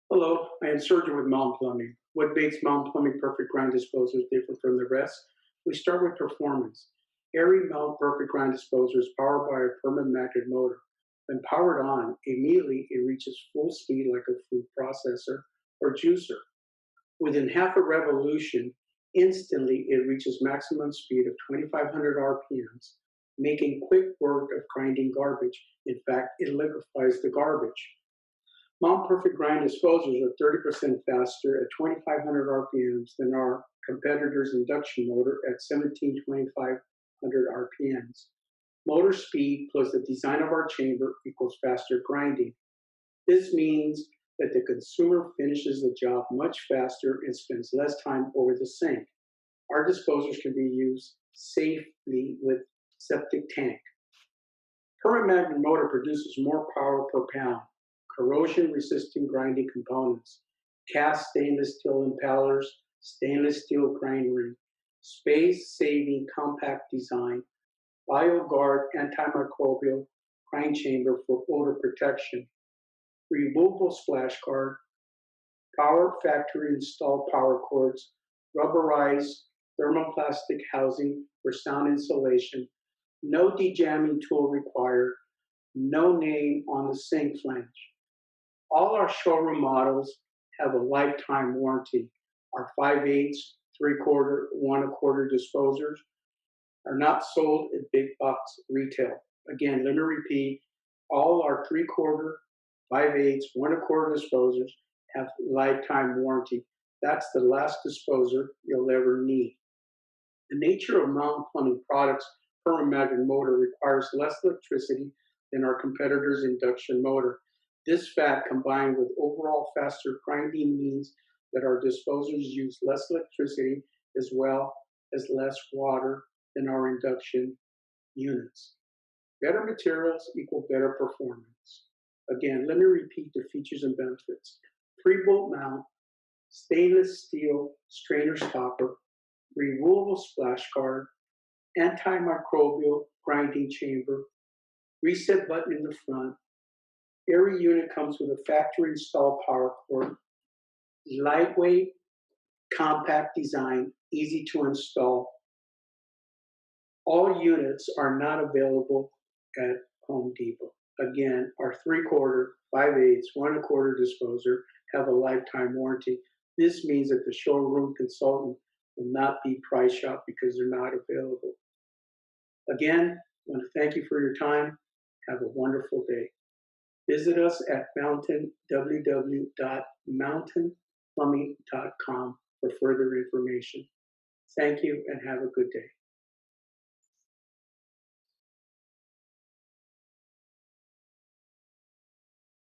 Hello, I am Sergio with Mountain Plumbing. What makes Mountain Plumbing Perfect Grind Disposers different from the rest? We start with performance. Every Mountain Perfect Grind Disposer is powered by a permanent magnet motor. When powered on, immediately it reaches full speed like a food processor or juicer. Within half a revolution, instantly it reaches maximum speed of 2,500 RPMs, making quick work of grinding garbage. In fact, it liquefies the garbage. Mount Perfect Grind Disposers are 30% faster at 2,500 RPMs than our competitor's induction motor at 2,500 RPMs. Motor speed plus the design of our chamber equals faster grinding. This means that the consumer finishes the job much faster and spends less time over the sink. Our disposers can be used safely with septic tank. Permanent magnet motor produces more power per pound. Corrosion-resistant grinding components, cast stainless steel impellers, stainless steel grind ring, space-saving compact design, BioGuard antimicrobial grind chamber for odor protection, removable splash guard, power factory installed power cords, rubberized thermoplastic housing for sound insulation, no dejamming tool required, no name on the sink flange. All our showroom models have a lifetime warranty. Our 5/8, 3/4, 1/4 disposers are not sold at big box retail. Again, let me repeat, all our 3/4, 5/8, 1/4 disposers have lifetime warranty. That's the last disposer you'll ever need. The nature of Mountain Plumbing products' permanent magnet motor requires less electricity than our competitor's induction motor. This fact, combined with overall faster grinding, means that our disposers use less electricity as well as less water than our induction units. Better materials equal better performance. Again, let me repeat the features and benefits. 3-bolt mount, stainless steel strainer stopper, removable splash guard, antimicrobial grinding chamber, reset button in the front. Every unit comes with a factory installed power cord, lightweight, compact design, easy to install. All units are not available at Home Depot. Again, our 3/4, 5/8, 1/4 disposer have a lifetime warranty. This means that the showroom consultant will not be price shopped because they're not available. Again, I want to thank you for your time. Have a wonderful day. Visit us at www.mountainplumbing.com for further information. Thank you and have a good day.